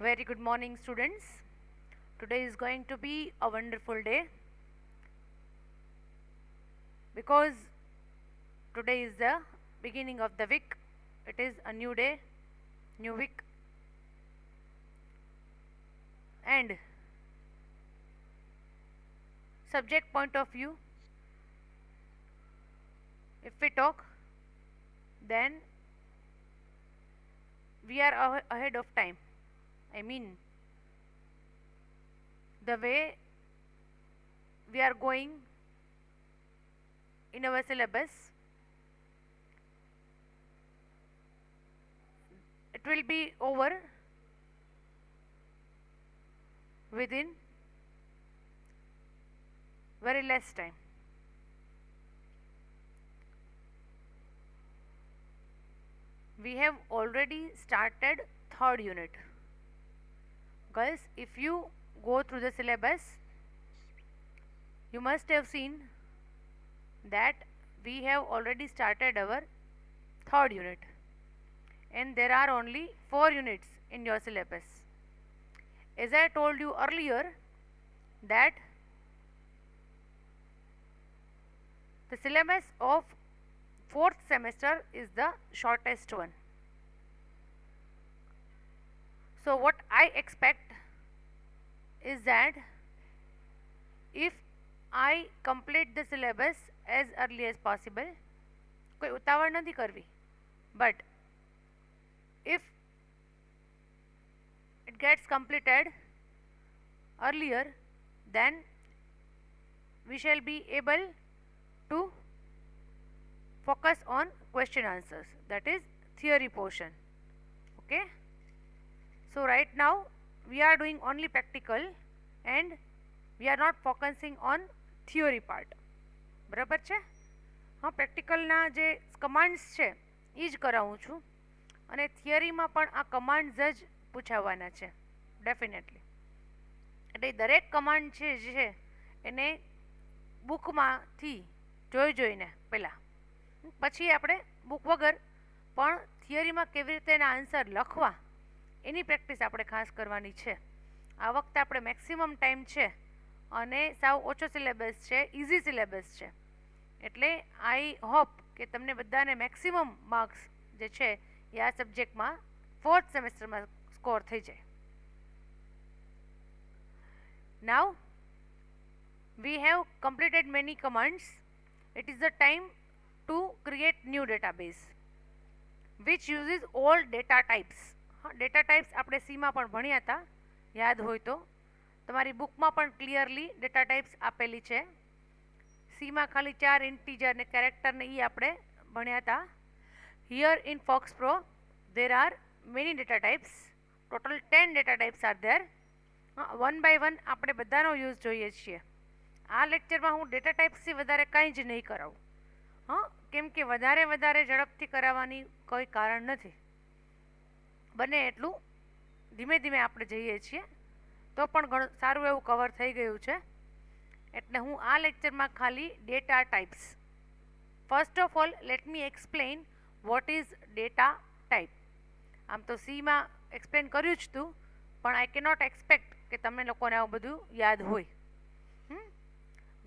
Very good morning, students. Today is going to be a wonderful day because today is the beginning of the week. It is a new day, new week, and subject point of view. If we talk, then we are ahead of time. I mean, the way we are going in our syllabus, it will be over within very less time. We have already started third unit. Girls, if you go through the syllabus, you must have seen that we have already started our third unit, and there are only 4 units in your syllabus. As I told you earlier, that the syllabus of 4th semester is the shortest one. So what I expect is that if I complete the syllabus as early as possible, કોઈ ઉતાવળ નથી કરવી, but if it gets completed earlier, then we shall be able to focus on question answers, that is theory portion. Okay, so right now we are doing only practical and we are not focusing on theory part. બરાબર છે? હા, પ્રેક્ટિકલના જે commands છે એ જ કરાવું છું અને થિયરીમાં પણ આ કમાન્ડ્સ જ પૂછાવવાના છે ડેફિનેટલી. એટલે દરેક કમાન્ડ છે એને બુકમાંથી જોઈને પહેલાં, પછી આપણે બુક વગર પણ થિયરીમાં કેવી રીતે એના આન્સર લખવા એની પ્રેક્ટિસ આપણે ખાસ કરવાની છે. આ વખતે આપણે મેક્સિમમ ટાઈમ છે અને સાવ ઓછો સિલેબસ છે, ઇઝી સિલેબસ છે, એટલે આઈ હોપ કે તમને બધાને મેક્સિમમ માર્ક્સ જે છે એ આ સબ્જેક્ટમાં 4th સેમેસ્ટરમાં સ્કોર થઈ જાય. નાઉ we have completed many commands. It is the time to create new database which uses all data types. Data types આપણે સીમાં પણ ભણ્યા હતા, યાદ હોય તો તમારી બુકમાં પણ ક્લિયરલી ડેટા ટાઈપ્સ આપેલી છે. સીમાં ખાલી 4 ઇન્ટીજર ને કેરેક્ટર ને એ આપણે ભણ્યા હતા. Here in FoxPro there are many data types. Total 10 data types are there. One by one આપણે બધાનો યુઝ જોઈએ છીએ. આ લેક્ચરમાં હું ડેટા ટાઈપ્સથી વધારે કાંઈ જ નહીં કરાવું, કેમ કે વધારે ઝડપથી કરાવવાની કોઈ કારણ નથી. બને એટલું ધીમે ધીમે આપણે જઈએ છીએ તો પણ ઘણું સારું એવું કવર થઈ ગયું છે. એટલે હું આ લેક્ચરમાં ખાલી data types. First of all let me explain what is data type. આમ તો સીમાં એક્સપ્લેન કર્યું જ હતું, પણ આઈ કેનોટ એક્સપેક્ટ કે તમને લોકોને આવું બધું યાદ હોય.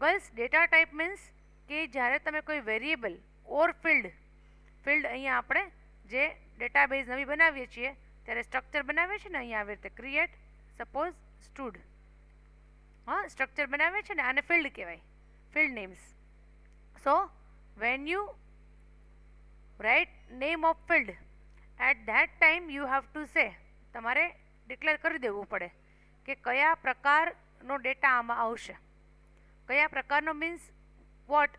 ગર્લ્સ, ડેટા ટાઈપ મીન્સ કે જ્યારે તમે કોઈ વેરિયેબલ ઓર ફિલ્ડ અહીંયા આપણે જે ડેટાબેઝ નવી બનાવીએ છીએ ત્યારે સ્ટ્રક્ચર બનાવીએ છીએ ને, અહીંયા આવી રીતે ક્રિએટ સપોઝ સ્ટુડ, સ્ટ્રક્ચર બનાવીએ છીએ ને, આને ફિલ્ડ કહેવાય, field names. So when you write name of field at that time you have to say, તમારે ડિક્લેર કરી દેવું પડે કે કયા પ્રકારનો ડેટા આમાં આવશે. કયા પ્રકારનો મીન્સ વોટ,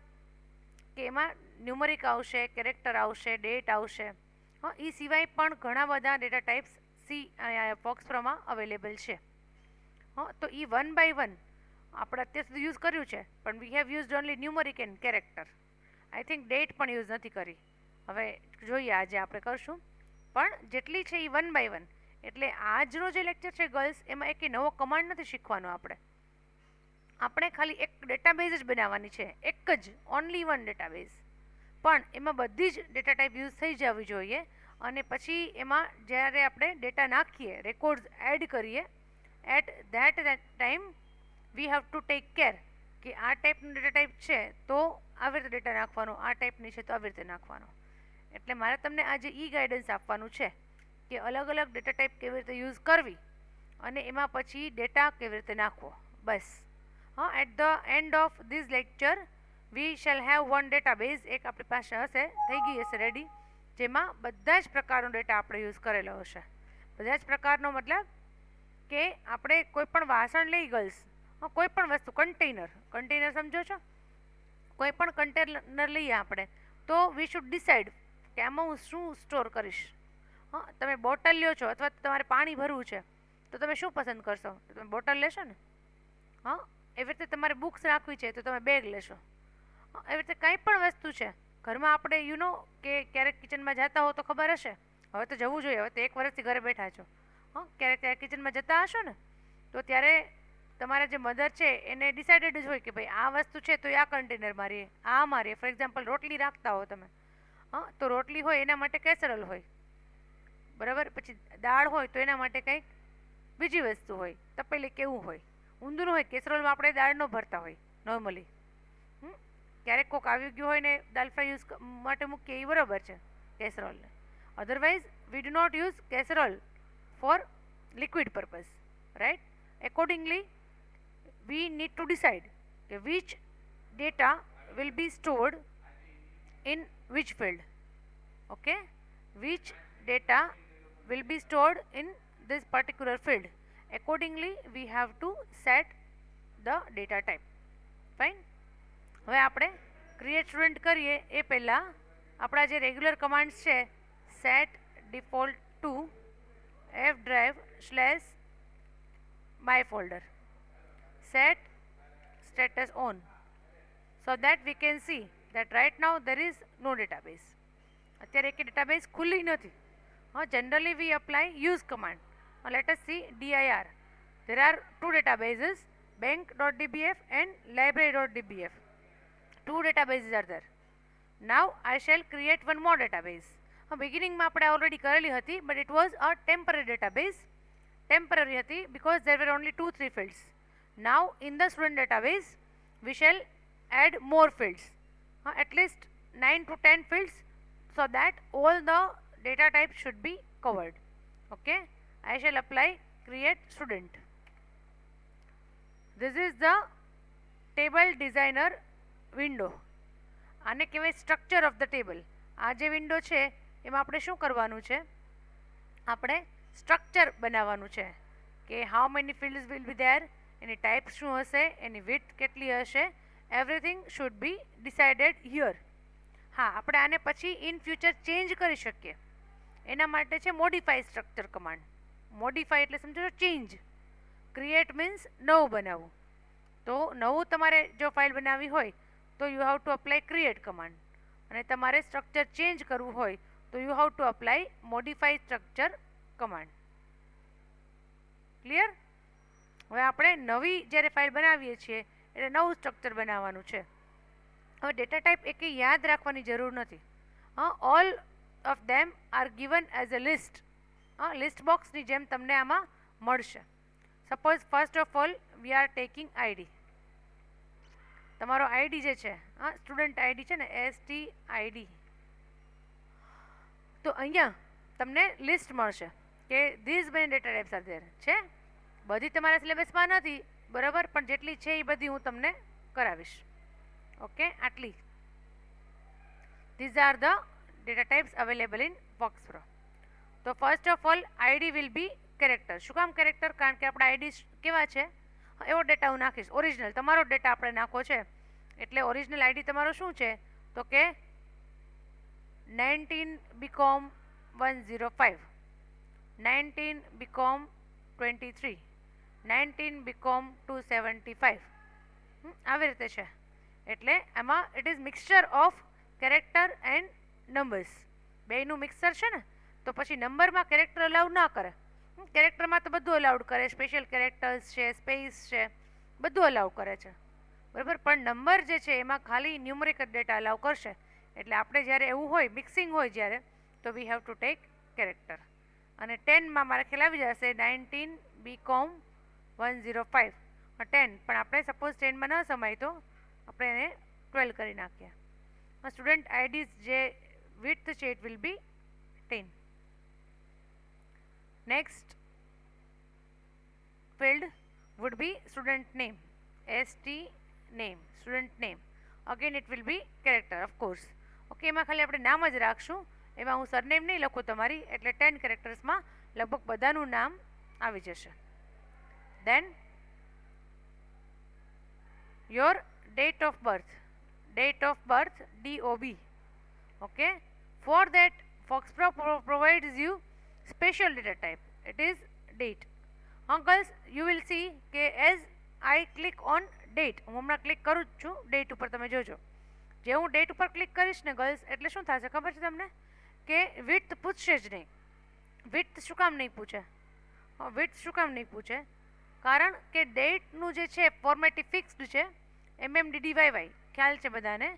કે એમાં ન્યુમરિક આવશે, કેરેક્ટર આવશે, ડેટ આવશે. એ સિવાય પણ ઘણા બધા ડેટા ટાઈપ્સ ફોક્સ પ્રોમાં અવેલેબલ છે. તો એ વન બાય વન આપણે અત્યાર સુધી યુઝ કર્યું છે, પણ we have used only numeric and character. I think date પણ યુઝ નથી કરી. હવે જોઈએ આજે આપણે કરશું, પણ જેટલી છે એ વન બાય વન. એટલે આજનો જે લેક્ચર છે ગર્લ્સ, એમાં એક નવો કમાન્ડ નથી શીખવાનો આપણે ખાલી એક ડેટાબેઝ જ બનાવવાની છે, એક જ ઓનલી વન ડેટાબેઝ. પણ એમાં બધી જ ડેટા ટાઈપ યુઝ થઈ જવી જોઈએ અને પછી એમાં જ્યારે આપણે ડેટા નાખીએ, રેકોર્ડ્સ એડ કરીએ, at that time we have to take care કે આ ટાઈપનું ડેટા ટાઈપ છે તો આવી રીતે ડેટા નાખવાનો, આ ટાઈપની છે તો આવી રીતે નાખવાનો. એટલે મારે તમને આજે ગાઈડન્સ આપવાનું છે કે અલગ અલગ ડેટા ટાઈપ કેવી રીતે યુઝ કરવી અને એમાં પછી ડેટા કેવી રીતે નાખવો. બસ. હા, at the end of this lecture we shall have one database. એક આપણી પાસે હશે, થઈ ગઈ હશે રેડી, જેમાં બધા જ પ્રકારનો ડેટા આપણે યુઝ કરેલો હશે. બધા જ પ્રકારનો મતલબ કે આપણે કોઈ પણ વાસણ લઈ ગઈશ, કોઈ પણ વસ્તુ, કન્ટેનર સમજો છો, કોઈ પણ કન્ટેનર લઈએ આપણે તો વી શુડ ડિસાઇડ કે આમાં હું શું સ્ટોર કરીશ. હા, તમે બોટલ લ્યો છો અથવા તમારે પાણી ભરવું છે તો તમે શું પસંદ કરશો? તો તમે બોટલ લેશો ને. હા, એવી રીતે તમારે બુક્સ રાખવી છે તો તમે બેગ લેશો. એવી રીતે કંઈ પણ વસ્તુ છે ઘરમાં, આપણે કે ક્યારેક કિચનમાં જતા હો તો ખબર હશે, હવે તો જવું જોઈએ, હવે તો 1 વર્ષથી ઘરે બેઠા છો. હા, ક્યારેક કિચનમાં જતા હશો ને તો ત્યારે તમારા જે મધર છે એને ડિસાઇડેડ જ હોય કે ભાઈ આ વસ્તુ છે તો આ કન્ટેનર મારીએ, આ મારીએ. ફોર એક્ઝામ્પલ રોટલી રાખતા હો તમે, હા, તો રોટલી હોય એના માટે કેસરોલ હોય, બરાબર. પછી દાળ હોય તો એના માટે કંઈક બીજી વસ્તુ હોય, તપેલી કેવું હોય. ઊંધું હોય, કેસરોલમાં આપણે દાળ ન ભરતા હોય નોર્મલી. ક્યારેક કોક આવી ગયું હોય ને દાલ ફ્રાય યુઝ માટે મૂકીએ એ બરાબર છે કેસરોલને. Otherwise we do not use casserole for liquid purpose, right? Accordingly, we need to decide which data will be stored in which field. Okay, which data will be stored in this particular field. Accordingly, we have to set the data type. Fine. હવે આપણે create student કરીએ એ પહેલાં આપણા જે regular commands છે, set default to F drive / my folder, set status on, so that we can see that right now there is no database. અત્યારે એક database ખુલ્લી નથી. હા, generally we apply use command. Now let us see dir. There are 2 databases, bank.dbf and library.dbf. 2 databases are there. Now I shall create one more database. બિગિનિંગમાં આપણે already કરેલી હતી, but it was a temporary database. Temporary હતી because there were only 2-3 fields. Now in the student database we shall add more fields, at least 9 to 10 fields, so that all the data types should be covered. Okay, I shall apply create student. This is the table designer window. આને કહેવાય structure of the table. આ જે window છે એમાં આપણે શું કરવાનું છે, આપણે સ્ટ્રક્ચર બનાવવાનું છે કે how many fields will be there, any type શું હશે, એની વિડ્થ કેટલી હશે, everything should be decided here. હા, આપણે આને પછી ઇન ફ્યુચર ચેન્જ કરી શકીએ. એના માટે છે મોડિફાઈ સ્ટ્રક્ચર કમાન્ડ. મોડિફાઈ એટલે સમજો ચેન્જ, ક્રિએટ મીન્સ નવું બનાવવું. તો નવું તમારે જો ફાઇલ બનાવવી હોય તો you have to apply create command, અને તમારે સ્ટ્રક્ચર ચેન્જ કરવું હોય તો you have to apply modify structure command. Clear? હવે આપણે નવી જ્યારે ફાઇલ બનાવીએ છીએ એટલે નવું સ્ટ્રક્ચર બનાવવાનું છે. હવે ડેટા ટાઈપ એકે યાદ રાખવાની જરૂર નથી. All of them R given as a list. List બોક્સની જેમ તમને આમાં મળશે. Suppose first of all we are taking ID. તમારો આઈડી જે છે, સ્ટુડન્ટ આઈડી છે ને, STID. તો અહીંયા તમને લિસ્ટ મળશે કે these many data types are there છે. બધી તમારા સિલેબસમાં નથી, બરાબર, પણ જેટલી છે એ બધી હું તમને કરાવીશ. ઓકે, આટલી. These are the data types available in Fox Pro. તો first of all ID will be character. શું કામ કેરેક્ટર? કારણ કે આપણા આઈડી કેવા છે એવો ડેટા હું નાખીશ. ઓરિજિનલ તમારો ડેટા આપણે નાખો છે એટલે ઓરિજિનલ આઈડી તમારો શું છે તો કે 19 BCom 105, 19 BCom 23, 19 BCom 275. આવી રીતે છે. એટલે એમાં it is mixture of character and numbers. બેયનું મિક્સર છે ને, તો પછી નંબરમાં કેરેક્ટર અલાઉડ ના કરે. કેરેક્ટરમાં તો બધું અલાઉડ કરે, સ્પેશિયલ કેરેક્ટર્સ છે, સ્પેસ છે, બધું અલાઉ કરે છે, બરાબર. પણ નંબર જે છે એમાં ખાલી ન્યુમરિક ડેટા અલાઉ કરશે. એટલે આપણે જ્યારે એવું હોય, મિક્સિંગ હોય જ્યારે, તો વી હેવ ટુ ટેક કેરેક્ટર. અને 10માં મારા ખ્યાલ આવી જશે 19 BCom 105 10, પણ આપણે સપોઝ 10માં ન સમાય તો આપણે એને 12 કરી નાખીએ. સ્ટુડન્ટ આઈડીઝ જે width છે it will be 10. Next field would be student name, st name, student name. Again it will be character of course. Okay, એમાં ખાલી આપણે નામ જ રાખશું, એમાં હું સરનેમ નહીં લખું તમારી, એટલે 10 કેરેક્ટર્સમાં લગભગ બધાનું નામ આવી જશે. Then your date of birth, DOB. Okay, for that Foxpro provides you special data type, it is date. Girls, you will see કે as I click on date, હું હમણાં ક્લિક કરું જ છું ડેટ ઉપર, તમે જોજો જે હું ડેટ ઉપર ક્લિક કરીશ ને ગર્લ્સ, એટલે શું થશે ખબર છે તમને, કે વિડ્થ પૂછશે જ નહીં. વિડ્થ શું કામ નહીં પૂછે? વિડ્થ શું કામ નહીં પૂછે? કારણ કે ડેટનું જે છે ફોર્મેટ ફિક્સ્ડ છે, MMDDYY ખ્યાલ છે બધાને,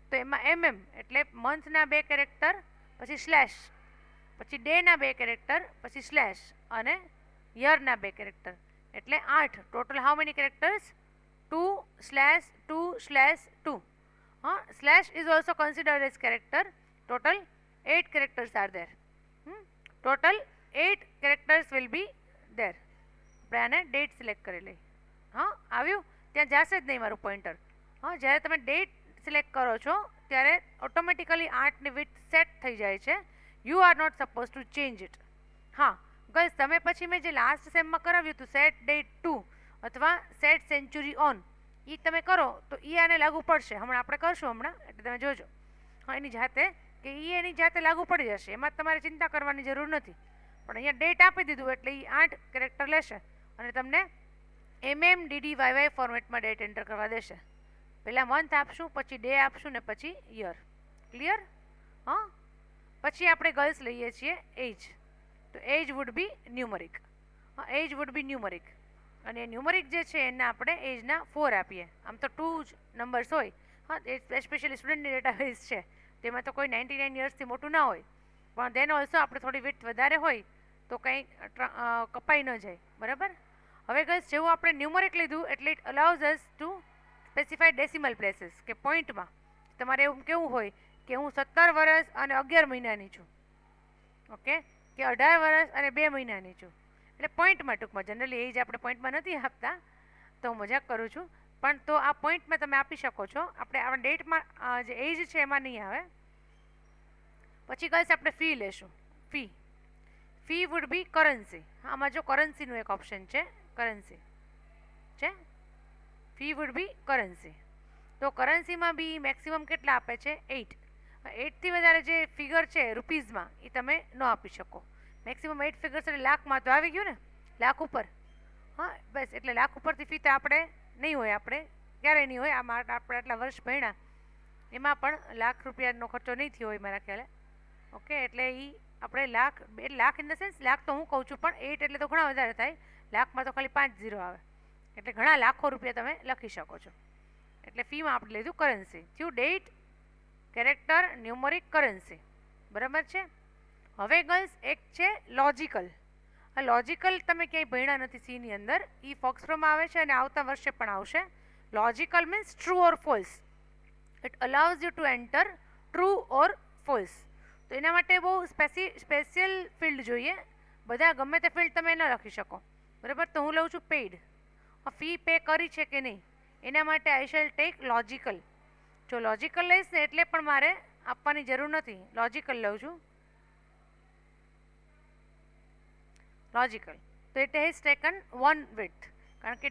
તો એમાં MM એટલે મંથના 2 કેરેક્ટર, પછી સ્લેશ, પછી ડેના 2 કેરેક્ટર, પછી સ્લેશ, અને યરના 2 કેરેક્ટર, એટલે 8. Total how many characters? 2/2/2. Slash is also considered as character. Total 8 characters are there. Total 8 characters will be there. આપણે આને ડેટ સિલેક્ટ કરી લઈ. આવ્યું? ત્યાં જશે જ નહીં મારું પોઈન્ટર. જ્યારે તમે ડેટ સિલેક્ટ કરો છો ત્યારે ઓટોમેટિકલી 8ની વિડ્થ સેટ થઈ જાય છે. You are not suppose to change it. Girls, તમે પછી મેં જે લાસ્ટ સેમમાં કરાવ્યું હતું સેટ ડેટ 2 અથવા સેટ સેન્ચુરી ઓન, એ તમે કરો તો એ આને લાગુ પડશે. હમણાં આપણે કરશું હમણાં, એટલે તમે જોજો એની જાતે કે એની જાતે લાગુ પડી જશે, એમાં તમારે ચિંતા કરવાની જરૂર નથી. પણ અહીંયા ડેટ આપી દીધું એટલે એ 8 કેરેક્ટર લેશે અને તમને MMDDYY ફોર્મેટમાં ડેટ એન્ટર કરવા દેશે. પહેલાં મંથ આપશું, પછી ડે આપશું ને પછી યર. ક્લિયર? પછી આપણે ગર્લ્સ લઈએ છીએ એજ. તો age would be numeric. Age would be numeric, અને ન્યુમરિક જે છે એના આપણે એજના 4 આપીએ. આમ તો 2 જ નંબર્સ હોય. સ્પેશિયલી સ્ટુડન્ટની ડેટાબેઝ છે તેમાં તો કોઈ 99 યર્સથી મોટું ના હોય, પણ દેન ઓલ્સો આપણે થોડી વિડ્થ વધારે હોય તો કંઈ કપાઈ ન જાય. બરાબર? હવે ગર્લ્સ, જેવું આપણે ન્યુમરિક લીધું એટલે it allows us to specify decimal places, કે પોઈન્ટમાં તમારે એવું કેવું હોય કે હું 17 વર્ષ અને 11 મહિનાની છું, ઓકે, કે 18 વર્ષ અને 2 મહિનાની છું, એટલે પોઈન્ટમાં. ટૂંકમાં જનરલી એજ આપણે પોઈન્ટમાં નથી આપતા, તો હું મજાક કરું છું, પણ તો આ પોઈન્ટમાં તમે આપી શકો છો. આપણે આ ડેટમાં જે એજ છે એમાં નહીં આવે. પછી ગર્લ્સ આપણે ફી લેશું. Fee would be currency. આમાં જો કરન્સીનું એક ઓપ્શન છે, કરન્સી છે, ફી વુડ બી કરન્સી. તો કરન્સીમાં બી મેક્સિમમ કેટલા આપે છે? 8. 8થી વધારે જે ફિગર છે રૂપીઝમાં એ તમે ન આપી શકો. મેક્સિમમ 8 ફિગર્સ એટલે લાખમાં તો આવી ગયું ને, લાખ ઉપર. બસ, એટલે લાખ ઉપરથી ફી તો આપણે નહીં હોય, આપણે ક્યારેય નહીં હોય. આમાં આપણે આટલા વર્ષ ભણ્યા એમાં પણ લાખ રૂપિયાનો ખર્ચો નહીં થયો હોય મારા ખ્યાલે. ઓકે, એટલે એ આપણે lakh in the sense, lakh તો હું કહું છું, પણ 8 એટલે તો ઘણા વધારે થાય. લાખમાં તો ખાલી 5 0 આવે, એટલે ઘણા લાખો રૂપિયા તમે લખી શકો છો. એટલે ફીમાં આપણે લીધું કરન્સી. થયું ડેટ, કેરેક્ટર, ન્યુમરિક, કરન્સી. બરાબર છે? હવે ગર્લ્સ એક છે લોજિકલ. આ લોજિકલ તમે ક્યાંય ભણ્યા નથી સીની અંદર, એ ફોક્સપ્રોમાં આવે છે અને આવતા વર્ષે પણ આવશે. Logical means true or false. It allows you to enter true or false. તો એના માટે બહુ સ્પેશિયલ ફિલ્ડ જોઈએ. બધા ગમે તે ફિલ્ડ તમે ન લખી શકો. બરાબર? તો હું લઉં છું પેઇડ. ફી પે કરી છે કે નહીં એના માટે આઈ શેલ ટેક લોજિકલ. જો લોજિકલ લઈશ ને એટલે પણ મારે આપવાની જરૂર નથી. લોજિકલ લઉં છું. લોજિકલ, તો ઇટ હેઝ ટેકન 1 વિડ્થ, કારણ કે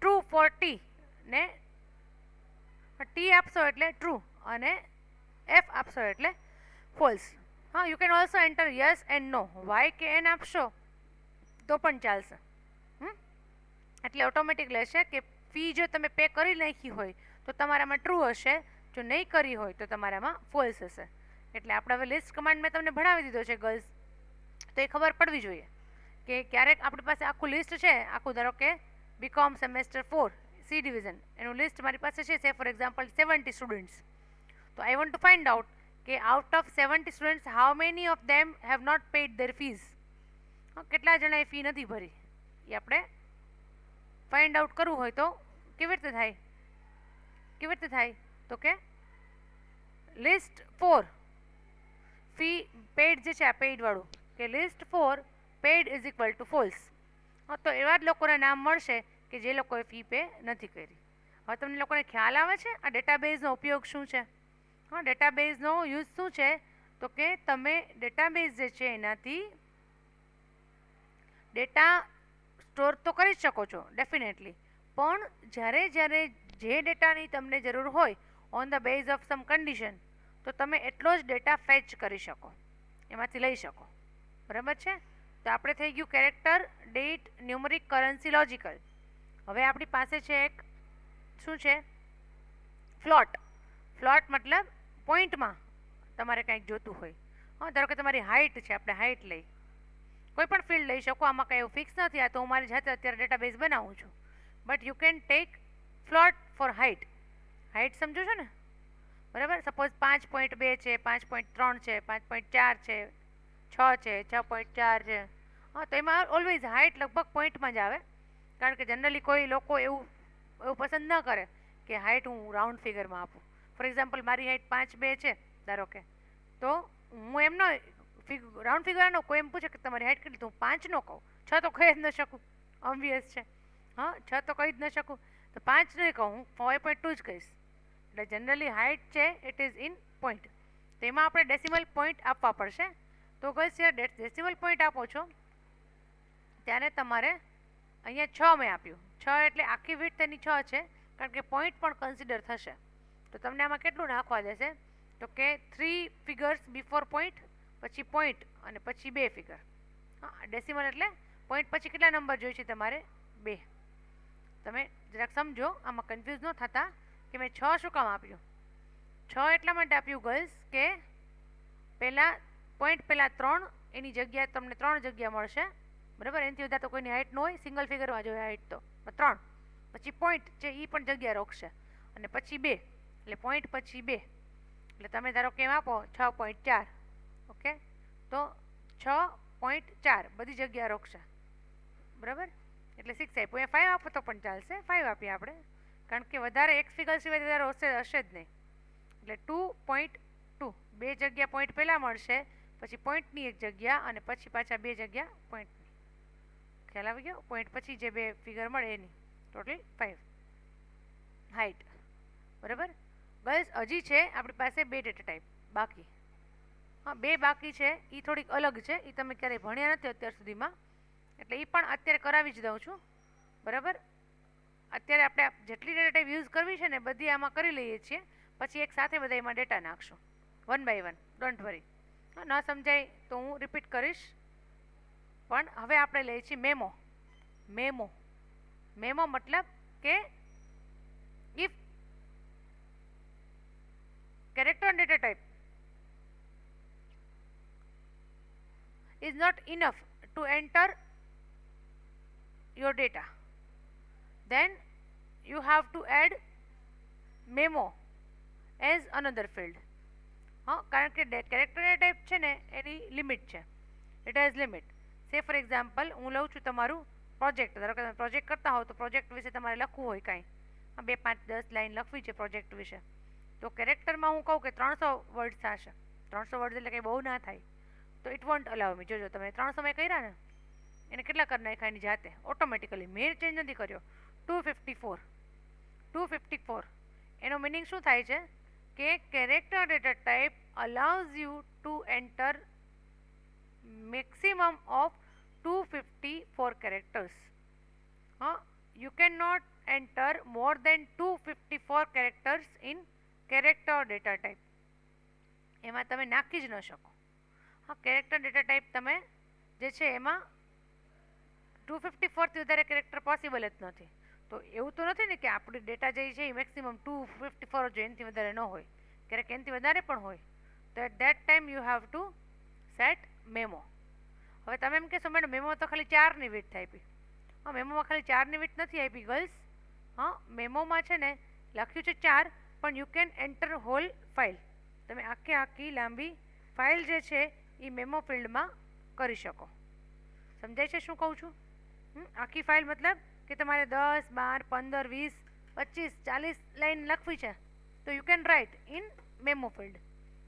ટ્રુ ફોર ટી ને ટી આપશો એટલે ટ્રુ અને એફ આપશો એટલે false. You can also enter yes and no. Y કે એન આપશો તો પણ ચાલશે. એટલે ઓટોમેટિક લેશે કે ફી જો તમે પે કરી નાખી હોય તો તમારામાં ટ્રુ હશે, જો નહીં કરી હોય તો તમારામાં ફોલ્સ હશે. એટલે આપણે હવે લિસ્ટ કમાન્ડ મેં તમને ભણાવી દીધો છે ગર્લ્સ, તો એ ખબર પડવી જોઈએ કે ક્યારેક આપણી પાસે આખું લિસ્ટ છે, આખું ધારો કે બીકોમ સેમેસ્ટર 4 સી ડિવિઝન, એનું લિસ્ટ મારી પાસે છે, સે ફોર એક્ઝામ્પલ 70 સ્ટુડન્ટ્સ. તો I want to find out કે out of 70 students how many of them have not paid their fees. કેટલા જણાએ ફી નથી ભરી એ આપણે ફાઇન્ડ આઉટ કરવું હોય તો કેવી રીતે થાય તો કે લિસ્ટ 4 ફી પેડ જે છે આ પેઇડવાળું કે list 4 paid is equal to false. તો એવા જ લોકોના નામ મળશે કે જે લોકોએ ફી પે નથી કરી. હવે તમને લોકોને ખ્યાલ આવે છે આ ડેટાબેઝનો ઉપયોગ શું છે? ડેટાબેઝનો યુઝ શું છે તો કે તમે ડેટાબેઝ જે છે એનાથી ડેટા સ્ટોર તો કરી શકો છો ડેફિનેટલી, પણ જ્યારે જે ડેટાની તમને જરૂર હોય on the base of sum condition તો તમે એટલો જ ડેટા ફેચ કરી શકો, એમાંથી લઈ શકો. બરાબર છે? તો આપણે થઈ ગયું character, date, numeric, currency, logical. હવે આપણી પાસે છે એક શું છે ફ્લોટ. ફ્લોટ મતલબ પોઈન્ટમાં તમારે કંઈક જોતું હોય. ધારો કે તમારી હાઇટ છે, આપણે હાઇટ લઈ, કોઈ પણ ફિલ્ડ લઈ શકો, આમાં કંઈ એવું ફિક્સ નથી. આ તો હું મારી જાતે અત્યારે ડેટાબેઝ બનાવું છું, but you can take float for height. Height સમજો છો ને? બરાબર. સપોઝ 5.2 છે, 5.3 છે, 5.4 છે, 6 છે, 6.4 છે. તો એમાં ઓલવેઝ હાઇટ લગભગ પોઈન્ટમાં જ આવે, કારણ કે જનરલી કોઈ લોકો એવું પસંદ ન કરે કે હાઇટ હું રાઉન્ડ ફિગરમાં આપું. ફોર એક્ઝામ્પલ મારી હાઇટ 5.2 છે ધારો કે, તો હું એમનો રાઉન્ડ ફિગરનો કોઈ એમ પૂછે કે તમારી હાઇટ કેટલી, તો હું 5 ન કહું, 6 તો કહી જ ન શકું, ઓબ્વિયસ છે. 6 તો કહી જ ન શકું, તો 5 નહીં કહું, હું 5.2 જ કહીશ. એટલે જનરલી હાઇટ છે ઇટ ઇઝ ઇન પોઈન્ટ. તો એમાં આપણે ડેસિમલ પોઈન્ટ આપવા પડશે. તો ગર્લ્સ જ્યારે ડેસિમલ પોઈન્ટ આપો છો ત્યારે તમારે અહીંયા 6 મેં આપ્યું, 6 એટલે આખી વિડ્થ તેની 6 છે, કારણ કે પોઈન્ટ પણ કન્સિડર થશે. તો તમને આમાં કેટલું નાખવા દેશે તો કે 3 ફિગર્સ બિફોર પોઈન્ટ, પછી પોઈન્ટ અને પછી 2 ફિગર. ડેસિમલ એટલે પોઈન્ટ પછી કેટલા નંબર જોઈએ છે તમારે? 2. તમે જરાક સમજો, આમાં કન્ફ્યુઝ ન થતા કે મેં 6 શું કામ આપ્યું. 6 એટલા માટે આપ્યું ગર્લ્સ કે પહેલાં પોઈન્ટ પહેલાં 3, એની જગ્યાએ તમને 3 જગ્યા મળશે. બરાબર? એનાથી વધારે તો કોઈની હાઇટ ન હોય, સિંગલ ફિગરમાં જોઈએ હાઇટ તો 3. પછી પોઈન્ટ છે એ પણ જગ્યા રોકશે, અને પછી 2 એટલે પોઈન્ટ પછી 2 એટલે તમે ધારો કેમ આપો 6.4. ઓકે, તો 6.4 બધી જગ્યા રોકશે. બરાબર? એટલે 6 આપ્યું. 5 આપો તો પણ ચાલશે, 5 આપીએ આપણે, કારણ કે વધારે એક ફિગર સિવાય વધારે હશે જ નહીં. એટલે 2.2 2 જગ્યા પોઈન્ટ પહેલાં મળશે, પછી પોઈન્ટની એક જગ્યા, અને પછી પાછા 2 જગ્યા પોઈન્ટની. ખ્યાલ આવી ગયો? પોઈન્ટ પછી જે 2 ફિગર મળે એની ટોટલ 5 હાઇટ. બરાબર? ગર્લ્સ હજી છે આપણી પાસે 2 ડેટા ટાઈપ બાકી. 2 બાકી છે, એ થોડીક અલગ છે, એ તમે ક્યારેય ભણ્યા નથી અત્યાર સુધીમાં, એટલે એ પણ અત્યારે કરાવી જ દઉં છું. બરાબર? અત્યારે આપણે જેટલી ડેટા ટાઈપ યુઝ કરવી છે ને બધી આમાં કરી લઈએ છીએ, પછી એક સાથે બધા એમાં ડેટા નાખશું 1 by 1. Don't worry. ન સમજાય તો હું રિપીટ કરીશ. પણ હવે આપણે લઈએ છીએ મેમો. મેમો મતલબ કે if character data type is not enough to enter your data, then you have to add memo as another field. કારણ કે character data type છે ને એની લિમિટ છે, it has limit. સે ફોર એક્ઝામ્પલ હું લઉં છું તમારું પ્રોજેક્ટ. ધારો કે તમે પ્રોજેક્ટ કરતા હો તો પ્રોજેક્ટ વિશે તમારે લખવું હોય કાંઈ, 2, 5, 10 લાઈન લખવી છે પ્રોજેક્ટ વિશે, તો કેરેક્ટરમાં હું કહું કે 300 વર્ડ થશે. 300 વર્ડ એટલે કંઈ બહુ ના થાય, તો ઇટ વોન્ટ અલાવ મી. જોજો તમે 300 મેં કર્યા ને, એને કેટલા કરી નાખ્યા એની જાતે ઓટોમેટિકલી, મેં ચેન્જ નથી કર્યો. 254. એનો મિનિંગ શું થાય છે કે character data type allows you to enter maximum of 254 characters. You cannot enter more than 254 characters in character data type. એમાં તમે નાખી જ ન શકો. કેરેક્ટર ડેટા ટાઈપ તમે જે છે એમાં 254થી વધારે કેરેક્ટર પોસિબલ જ નથી. તો એવું તો નથી ને કે આપણી ડેટા જે છે એ મેક્સિમમ 254 જોઈએ, એનાથી વધારે ન હોય, ક્યારેક એનાથી વધારે પણ હોય. તો at that time you have to set memo. હવે તમે એમ કહેશો મેડમ મેમો તો ખાલી 4ની વિડ્થ આપી. મેમોમાં ખાલી 4ની વિડ્થ નથી આપી ગર્લ્સ. મેમોમાં છે ને લખ્યું છે 4, પણ you can enter whole file. તમે આખી લાંબી ફાઇલ જે છે એ મેમો ફિલ્ડમાં કરી શકો. સમજાય છે શું કહું છું? આખી ફાઇલ મતલબ કે તમારે 10, 12, 15, 20, 25, 40 લાઈન લખવી છે તો you can right in memo field.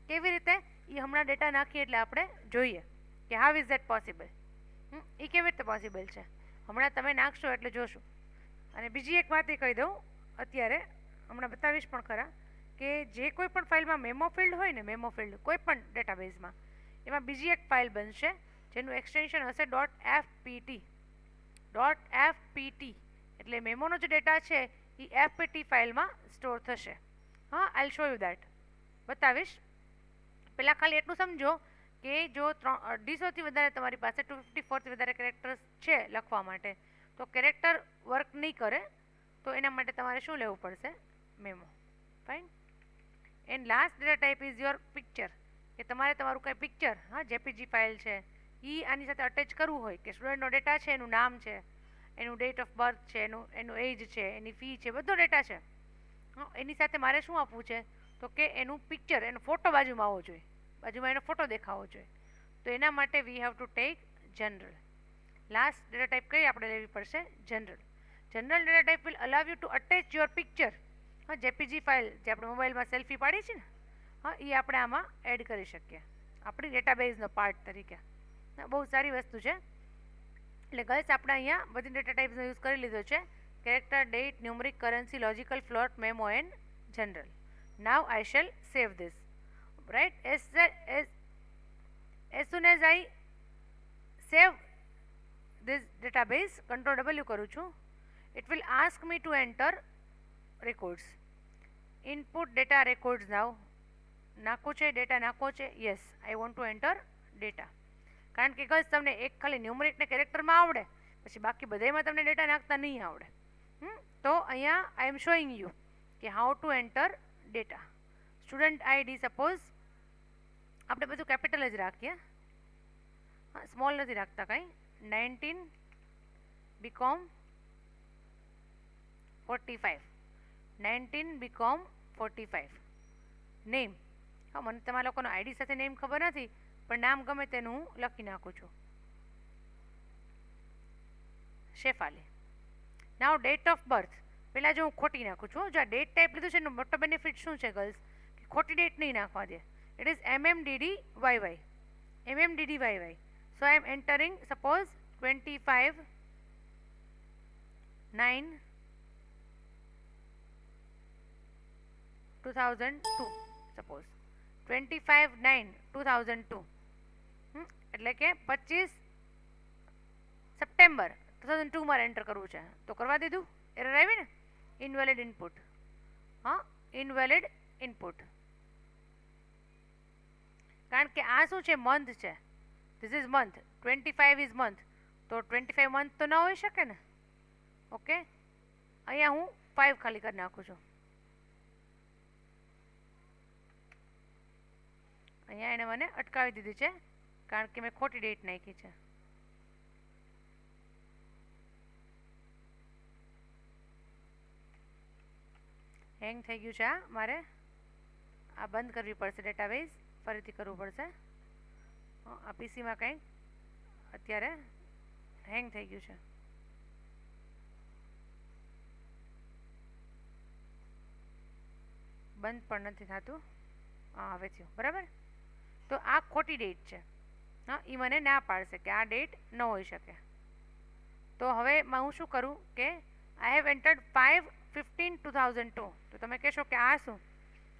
કેવી રીતે એ હમણાં ડેટા નાખીએ એટલે આપણે જોઈએ કે હાઉ ઇઝ ધેટ પોસિબલ. એ કેવી રીતે પોસિબલ છે હમણાં તમે નાખશો એટલે જોશું. અને બીજી એક વાત એ કહી દઉં અત્યારે, હમણાં બતાવીશ પણ ખરા, કે જે કોઈ પણ ફાઇલમાં મેમો ફિલ્ડ હોય ને, મેમો ફિલ્ડ કોઈ પણ ડેટાબેઝમાં, એમાં બીજી એક ફાઇલ બનશે જેનું એક્સટેન્શન હશે .fpt. .fpt એટલે મેમોનો જે ડેટા છે એ fpt ફાઇલમાં સ્ટોર થશે. હા, આઈ શો યુ દેટ, બતાવીશ. પહેલાં ખાલી એટલું સમજો કે જો 250થી વધારે તમારી પાસે 254થી વધારે કેરેક્ટર્સ છે લખવા માટે, તો કેરેક્ટર વર્ક નહીં કરે, તો એના માટે તમારે શું લેવું પડશે? Memo. Fine. And last data type is your picture, કે તમારે તમારું કંઈ પિક્ચર, હા, જેપીજી ફાઇલ છે એ આની સાથે અટેચ કરવું હોય કે સ્ટુડન્ટનો ડેટા છે, એનું નામ છે, એનું ડેટ ઓફ બર્થ છે, એનું એજ છે, એની ફી છે, બધો ડેટા છે. એની સાથે મારે શું આપવું છે તો કે એનું પિક્ચર, એનો ફોટો બાજુમાં આવવો જોઈએ, બાજુમાં એનો ફોટો દેખાવો જોઈએ. તો એના માટે we have to take general. Last data type કઈ આપણે લેવી પડશે? General. General data type will allow you to attach your picture. હા, જેપીજી ફાઇલ જે આપણે મોબાઈલમાં સેલ્ફી પાડી છે ને, હા, એ આપણે આમાં એડ કરી શકીએ આપણી ડેટાબેઝનો પાર્ટ તરીકે. બહુ સારી વસ્તુ છે. એટલે ગર્લ્સ આપણે અહીંયા બધી ડેટા ટાઈપ્સનો યુઝ કરી લીધો છે: character, date, numeric, currency, logical, float, memo and general. Now I shall save this. Right? as soon as I save this database, control W કરું છું, it will ask me to enter records. Input data records now. નાખવું છે data, નાખવો છે. Yes, આઈ want two enter data. કારણ કે girls તમને એક ખાલી ન્યુમરિક ને કેરેક્ટરમાં આવડે, પછી બાકી બધામાં તમને ડેટા નાખતા નહીં આવડે. તો અહીંયા આઈ એમ શોઈંગ યુ કે how to enter data. Student ID suppose આપણે બધું કેપિટલ જ રાખીએ, હા, સ્મોલ નથી રાખતા કાંઈ. 19 બીકોમ 45. 19 બીકોમ 45. નેમ, હા, મને તમારા લોકોનો આઈડી સાથે નેમ ખબર નથી, પણ નામ ગમે તેનું હું લખી નાખું છું, શેફાલી. નાવ ડેટ ઓફ બર્થ પહેલાં જો હું ખોટી નાખું છું, જો આ ડેટ ટાઈપ લીધું છે એનો મોટો બેનિફિટ શું છે ગર્લ્સ, કે ખોટી ડેટ નહીં નાખવા દે. It is MMDDYY. MMDDYY. So I am entering suppose 25/9/2002. Suppose 25/9/2002, એટલે કે 25 સપ્ટેમ્બર 2002 મારે એન્ટર કરવું છે, તો કરવા દીધું. એરર આવી ને? Invalid input. હા, ઇનવેલિડ ઇનપુટ. કારણ કે આ શું છે? મંથ છે. This is month. 25 is month, તો 25 મંથ તો ન હોઈ શકે ને. ઓકે, અહીંયા હું 5 ખાલી કરી નાખું છું. અહીંયા એને મને અટકાવી દીધી છે કારણ કે મેં ખોટી ડેટ નાખી છે. હેંગ થઈ ગયું છે. મારે આ બંધ કરવી પડશે, ડેટાબેઝ ફરીથી કરવું પડશે. આ પીસીમાં કંઈક અત્યારે હેંગ થઈ ગયું છે. બંધ પણ નથી થતું. હા, હવે થયું. બરાબર. તો આ ખોટી ડેટ છે. હા, એ મને ના પાડશે કે આ ડેટ ન હોઈ શકે. તો હવે હું શું કરું કે આઈ હેવ એન્ટર્ડ 5/15/2002. તો તમે કહેશો કે આ શું?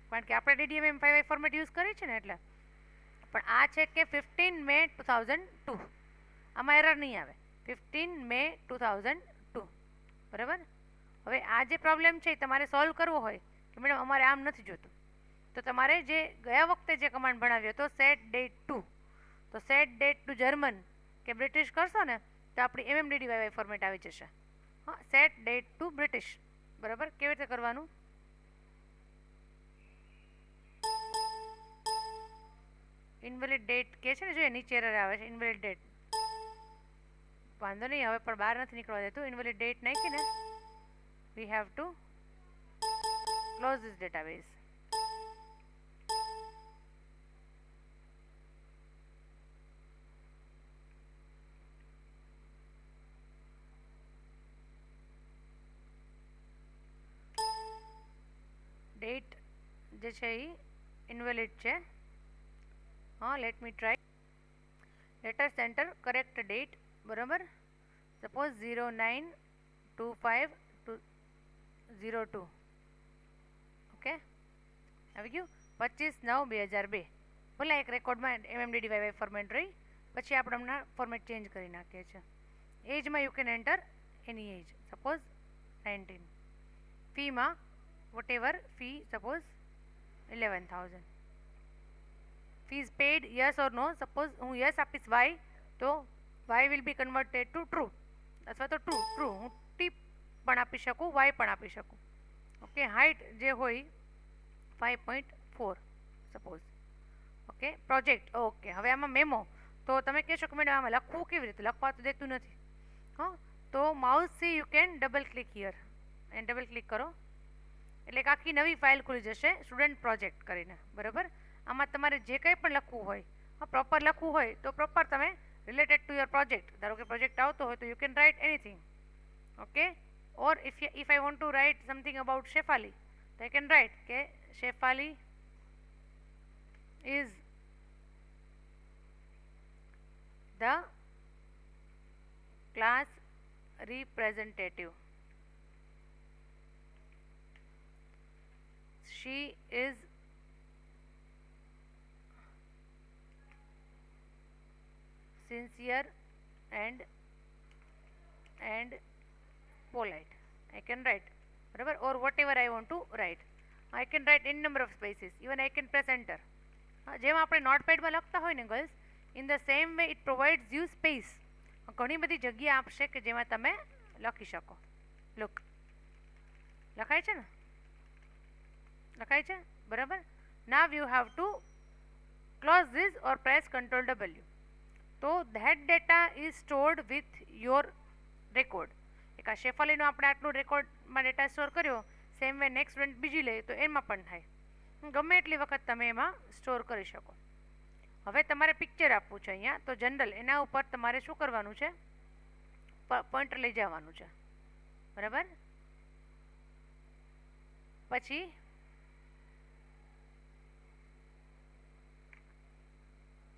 કારણ કે આપણે DDMM5 ફોર્મેટ યુઝ કરીએ છીએ ને એટલે. પણ આ છે કે 15 મે 2002. આમાં એરર નહીં આવે. 15 મે 2002. બરાબર. હવે આ જે પ્રોબ્લેમ છે એ તમારે સોલ્વ કરવો હોય કે મેડમ અમારે આમ નથી જોતું, તો તમારે જે ગયા વખતે જે કમાન્ડ ભણાવ્યો હતો સેટ ડેટ ટુ, તો સેટ ડેટ ટુ જર્મન કે બ્રિટિશ કરશો ને તો આપણી MMDDYY ફોર્મેટ આવી જશે. હા, સેટ ડેટ ટુ બ્રિટિશ. બરાબર. કેવી રીતે કરવાનું? ઇનવેલિડ ડેટ કે છે ને, જો નીચે એરર આવે છે ઇનવેલિડ ડેટ. વાંધો નહીં, હવે પણ બહાર નથી નીકળવા દેતું. ઇનવેલિડ ડેટ નાખીને we have to close this database. Date જે છે એ ઇનવેલિડ છે. હા, let me try. Letters enter correct date. બરાબર. સપોઝ 092502. ઓકે, આવી ગયું. 25/9/2002. ભલે એક રેકોર્ડમાં MMDDYY ફોર્મેટ રહી, પછી આપણે હમણાં ફોર્મેટ ચેન્જ કરી નાખીએ છીએ. એજમાં you can enter any age, suppose 19. ફીમાં whatever fee, suppose 11,000. Fees paid yes or no. Suppose હું યસ આપીશ વાય, તો Y will be converted to true, અથવા તો ટ્રુ. હું ટી પણ આપી શકું, વાય પણ આપી શકું. ઓકે, હાઇટ જે હોય 5.4 સપોઝ. Okay, project. ઓકે, હવે આમાં મેમો. તો તમે કહેશો કે મેડમ આમાં લખવું કેવી રીતે? લખવા તો દેતું નથી. હા, તો માઉસથી you can double click here and double click કરો એટલે એક આખી નવી ફાઇલ ખુલી જશે સ્ટુડન્ટ પ્રોજેક્ટ કરીને. બરાબર. આમાં તમારે જે કંઈ પણ લખવું હોય, પ્રોપર લખવું હોય તો પ્રોપર તમે રિલેટેડ ટુ યોર પ્રોજેક્ટ, ધારો કે પ્રોજેક્ટ આવતો હોય તો you can write anything. Okay, or if I want to write something about Shefali, તો આઈ કેન રાઇટ કે Shefali is the class representative. She is sincere and polite. I can write. Barabar, or whatever I want to write. I can write any number of spaces. Even I can press enter. જેમ આપણે નોટપેડમાં લખતા હોય ને girls, in the same way it provides you space. ઘણી બધી જગ્યા આપશે કે જેમાં તમે લખી શકો. લુક, લખાય છે ને? લખાય છે? બરાબર. Now you have to close this or press Ctrl+W. તો that data is stored with your record. એક આ શેફાલીનો આપણે આટલું રેકોર્ડમાં ડેટા સ્ટોર કર્યો, સેમ વે નેક્સ્ટ સ્ટુડન્ટ બીજી લે તો એમાં પણ થાય. ગમે એટલી વખત તમે એમાં સ્ટોર કરી શકો. હવે તમારે પિક્ચર આપવું છે અહીંયા, તો જનરલ એના ઉપર તમારે શું કરવાનું છે? પોઈન્ટર લઈ જવાનું છે. બરાબર. પછી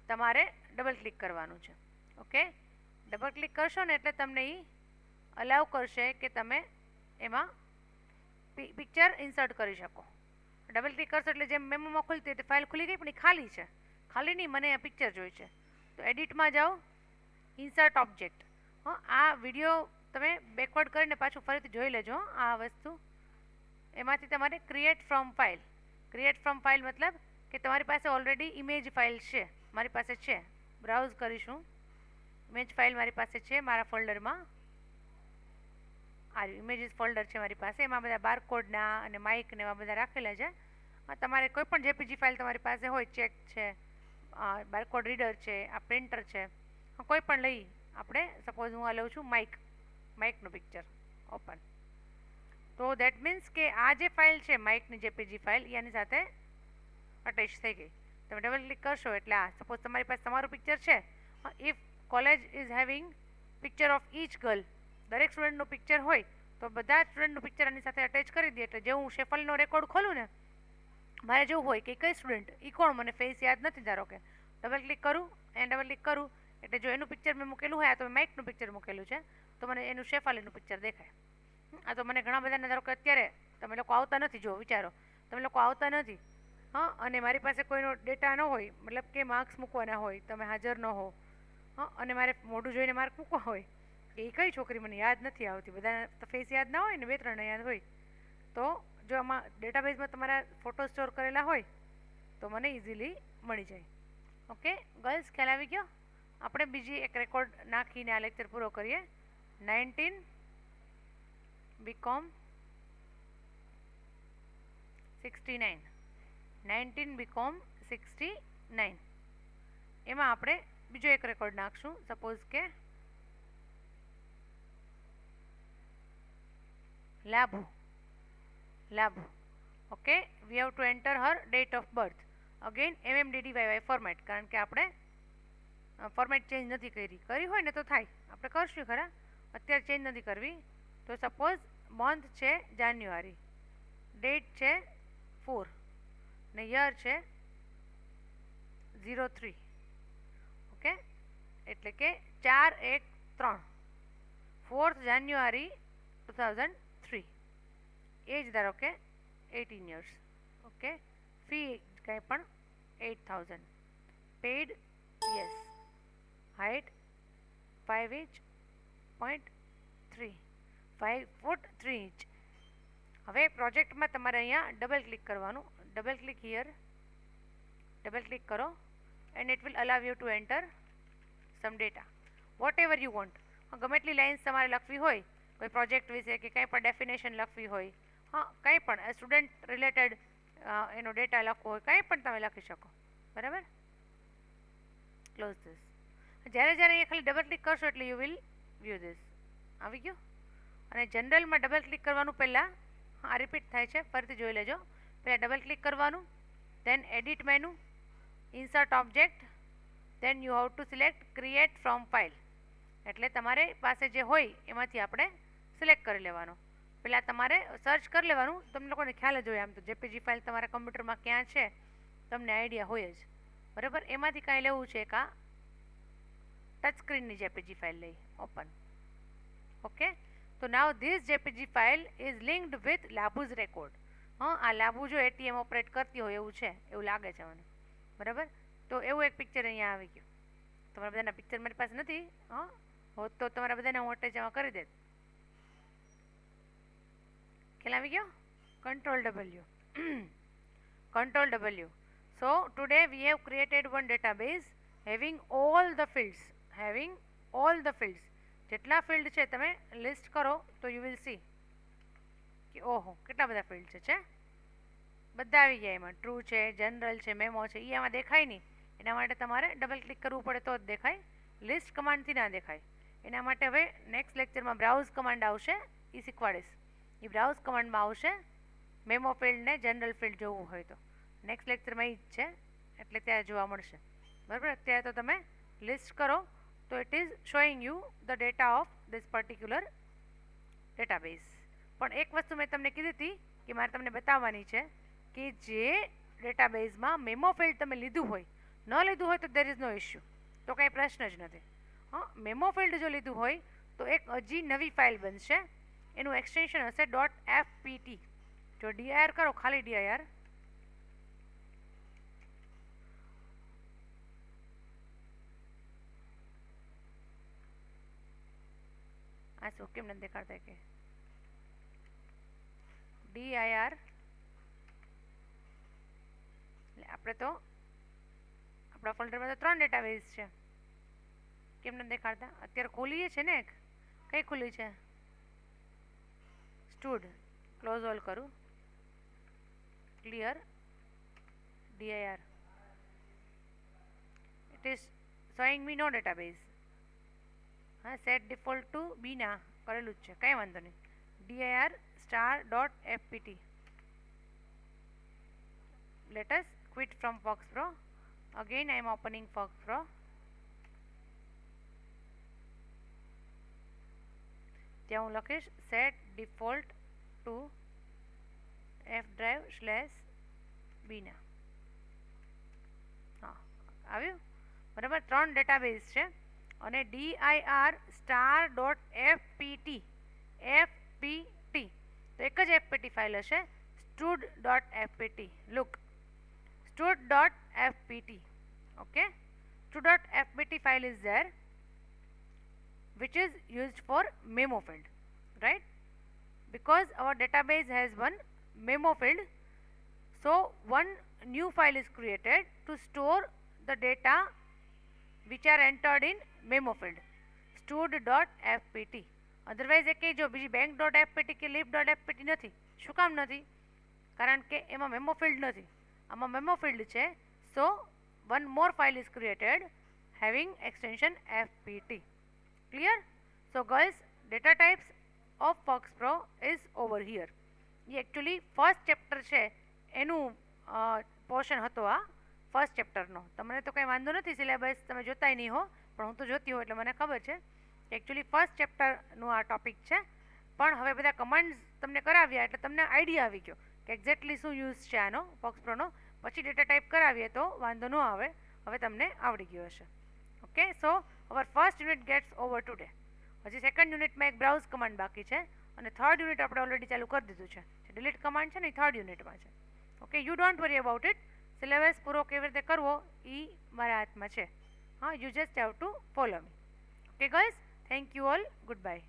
તમારે ડબલ ક્લિક કરવાનું છે. ઓકે, ડબલ ક્લિક કરશો ને એટલે તમને એ અલાઉ કરશે કે તમે એમાં પિક્ચર ઇન્સર્ટ કરી શકો. ડબલ ક્લિક કરશો એટલે જેમ મેમોમાં ખુલતી હતી ફાઇલ ખુલી ગઈ, પણ એ ખાલી છે. ખાલી નહીં, મને આ પિક્ચર જોઈ છે. તો એડિટમાં જાઓ, ઇન્સર્ટ ઓબ્જેક્ટ. આ વિડીયો તમે બેકવર્ડ કરીને પાછું ફરીથી જોઈ લેજો આ વસ્તુ. એમાંથી તમારે create from file. Create from file મતલબ કે તમારી પાસે ઓલરેડી ઇમેજ ફાઇલ છે. મારી પાસે છે, બ્રાઉઝ કરીશું. ઇમેજ ફાઇલ મારી પાસે છે મારા ફોલ્ડરમાં. આ ઇમેજીસ ફોલ્ડર છે મારી પાસે. એમાં બધા બારકોડના અને માઇક ને એવા બધા રાખેલા છે. તમારે કોઈ પણ જેપીજી ફાઇલ તમારી પાસે હોય, ચેક છે, બારકોડ રીડર છે, આ પ્રિન્ટર છે, કોઈ પણ લઈ આપણે, સપોઝ હું આ લઉં છું માઇકનું પિક્ચર ઓપન. તો દેટ મીન્સ કે આ જે ફાઇલ છે માઇકની જેપીજી ફાઇલ, એની સાથે અટેચ થઈ ગઈ. તમે ડબલ ક્લિક કરશો એટલે આ સપોઝ તમારી પાસે તમારું પિક્ચર છે. If college is having picture of each girl, દરેક સ્ટુડન્ટનું પિક્ચર હોય તો બધા સ્ટુડન્ટનું પિક્ચર આની સાથે અટેચ કરી દે. એટલે જે હું શેફાલીનો રેકોર્ડ ખોલું ને, મારે જોવું હોય કે કઈ સ્ટુડન્ટ એ કોણ, મને ફેસ યાદ નથી, ધારો કે ડબલ ક્લિક કરું અને ડબલ ક્લિક કરું એટલે જો એનું પિક્ચર મેં મૂકેલું હોય, આ તો માઇકનું પિક્ચર મૂકેલું છે, તો મને એનું શેફાલીનું પિક્ચર દેખાય. આ તો મને ઘણા બધાને, ધારો કે અત્યારે તમે લોકો આવતા નથી, જો વિચારો તમે લોકો આવતા નથી, હા, અને મારી પાસે કોઈનો ડેટા ન હોય, મતલબ કે માર્ક્સ મૂકવાના હોય, તમે હાજર ન હો, હા, અને મારે મોઢું જોઈને માર્ક મૂકવા હોય, એ કઈ છોકરી મને યાદ નથી આવતી, બધાને તો ફેસ યાદ ના હોય ને, 2-3 યાદ હોય. તો જો આમાં ડેટાબેઝમાં તમારા ફોટો સ્ટોર કરેલા હોય તો મને ઇઝીલી મળી જાય. ઓકે ગર્લ્સ, ખ્યાલ આવી ગયો? આપણે બીજી એક રેકોર્ડ નાખીને આ લેક્ચર પૂરો કરીએ. 19 બીકોમ 69. 19 બીકોમ 69. એમાં આપણે બીજો એક રેકોર્ડ નાખશું. સપોઝ કે Labhu. Okay, we have to enter her date of birth. Again MMDDYY format, કારણ કે આપણે ફોર્મેટ ચેન્જ નથી કરી હોય ને તો થાય, આપણે કરશું ખરા, અત્યારે ચેન્જ નથી કરવી. તો સપોઝ મંથ છે જાન્યુઆરી, ડેટ છે 4 ને યર છે 03. ઓકે, એટલે કે 4/1/3, 4th January 2003. એજ ધારો કે 18 years. ઓકે, ફી કંઈ પણ 8,000. Paid yes. Height 5 inch 0.3, 5 foot 3 inch. હવે પ્રોજેક્ટમાં તમારે અહીંયા ડબલ ક્લિક કરવાનું. Double click here, double click કરો and it will allow you to enter some data whatever you want. ગમે એટલી લાઇન્સ તમારે લખવી હોય, કોઈ પ્રોજેક્ટ વિશે કે કંઈ પણ ડેફિનેશન લખવી હોય, હા કંઈ પણ સ્ટુડન્ટ રિલેટેડ એનો ડેટા લખવો હોય, કંઈ પણ તમે લખી શકો. બરાબર, ક્લોઝ ધીસ. જ્યારે અહીંયા ખાલી ડબલ ક્લિક કરશો એટલે યુ વિલ વ્યૂ ધીસ. આવી ગયું. અને જનરલમાં ડબલ ક્લિક કરવાનું પહેલાં, હા રિપીટ થાય છે, ફરીથી જોઈ લેજો. પહેલાં ડબલ ક્લિક કરવાનું, then edit menu, insert object, then you have to select create from file. એટલે તમારે પાસે જે હોય એમાંથી આપણે સિલેક્ટ કરી લેવાનો. પહેલાં તમારે સર્ચ કરી લેવાનું. તમને લોકોને ખ્યાલ જ હોય આમ તો જેપીજી ફાઇલ તમારા કમ્પ્યુટરમાં ક્યાં છે તમને આઈડિયા હોય જ. બરાબર, એમાંથી કાંઈ લેવું છે એક આ ટચ સ્ક્રીનની જેપીજી ફાઇલ લઈ ઓપન. ઓકે, તો now this JPG file is linked with લાબુઝ રેકોર્ડ. હા, આ લાબુ જો એટીએમ ઓપરેટ કરતી હોય એવું છે, એવું લાગે છે મને. બરાબર, તો એવું એક પિક્ચર અહીંયા આવી ગયું. તમારા બધાના પિક્ચર મારી પાસે નથી, હા હોત તો તમારા બધાને હું અટેચમાં કરી દેત. ખ્યાલ આવી ગયો? Control W. Control W. So today we have created one database having all the fields. જેટલા ફિલ્ડ છે તમે લિસ્ટ કરો તો યુ વિલ સી કે ઓહો કેટલા બધા ફિલ્ડ છે. બધા આવી ગયા એમાં. ટ્રુ છે, જનરલ છે, મેમો છે, એ આમાં દેખાય નહીં. એના માટે તમારે ડબલ ક્લિક કરવું પડે તો જ દેખાય. લિસ્ટ કમાન્ડથી ના દેખાય. એના માટે હવે નેક્સ્ટ લેક્ચરમાં બ્રાઉઝ કમાન્ડ આવશે, એ શીખવાડીશ. એ બ્રાઉઝ કમાન્ડમાં આવશે મેમો ફિલ્ડ ને જનરલ ફિલ્ડ જોવું હોય તો. નેક્સ્ટ લેક્ચરમાં એ જ છે, એટલે ત્યાં જોવા મળશે. બરાબર, અત્યારે તો તમે લિસ્ટ કરો તો it is showing you the data of this particular database. પણ એક વસ્તુ મેં તમને કીધી હતી કે મારે તમને બતાવવાની છે કે જે ડેટાબેઝમાં મેમો ફિલ્ડ તમે લીધું હોય, ન લીધું હોય તો દેર ઇઝ નો ઇશ્યુ, તો કાંઈ પ્રશ્ન જ નથી. હા, મેમો ફિલ્ડ જો લીધું હોય તો એક હજી નવી ફાઇલ બનશે, એનું એક્સટેન્શન હશે .fpt. જો dir કરો, ખાલી dir, આ શું કેમ નથી દેખાડતા કે dir, એટલે આપણે તો આપણા ફોલ્ડરમાં તો 3 ડેટાબેઝ છે, કેમ નથી દેખાડતા? અત્યારે ખોલીએ છે ને એક, કઈ ખુલી છે? સ્ટુડ. ક્લોઝ ઓલ કરું, clear dir. It is showing me no database. હા, સેટ ડિફોલ્ટ ટુ બીના કરેલું જ છે, કંઈ વાંધો નહીં. dir star.fpt. let us quit from FoxPro. again I am opening FoxPro. ત્યાં હું લખીશ set default to f drive/bina. હા, આવ્યું? બરાબર, 3 ડેટાબેઝ છે અને dir star.fpt તો એક જ fpt ફાઇલ હશે, stud.fpt. Look, stud.fpt. okay, stud.fpt file is there which is used for memo field, right? Because our database has one memo field, so one new file is created to store the data which are entered in memo field, stud.fpt. Otherwise એ જો બીજી bank.fpt કે lib.fpt નથી. શું કામ નથી? કારણ કે એમાં મેમો ફિલ્ડ નથી, આમાં મેમો ફિલ્ડ છે. So one more file is created having extension fpt. clear? so guys, data types of FoxPro is over here. A actually first chapter છે એનું પોર્શન હતો આ ફર્સ્ટ ચેપ્ટરનો. તમને તો કંઈ વાંધો નથી, સિલેબસ તમે જોતાય નહીં હો, પણ હું તો જોતી હોઉં એટલે મને ખબર છે એકચ્યુઅલી ફર્સ્ટ ચેપ્ટરનું આ ટોપિક છે. પણ હવે બધા કમાન્ડ્સ તમને કરાવ્યા એટલે તમને આઈડિયા આવી ગયો કે એક્ઝેક્ટલી શું યુઝ છે આનો ફોક્સ પ્રોનો, પછી ડેટા ટાઈપ કરાવીએ તો વાંધો ન આવે. હવે તમને આવડી ગયો હશે. Okay, so our first unit gets over today. હજી સેકન્ડ યુનિટમાં એક બ્રાઉઝ કમાન્ડ બાકી છે અને થર્ડ યુનિટ આપણે ઓલરેડી ચાલુ કરી દીધું છે. ડિલીટ કમાન્ડ છે ને એ થર્ડ યુનિટમાં છે. Okay, you don't worry about it. Syllabus પૂરો કેવી રીતે કરવો એ મારા હાથમાં છે. હા, you just have to follow me. Okay guys, thank you all, good bye.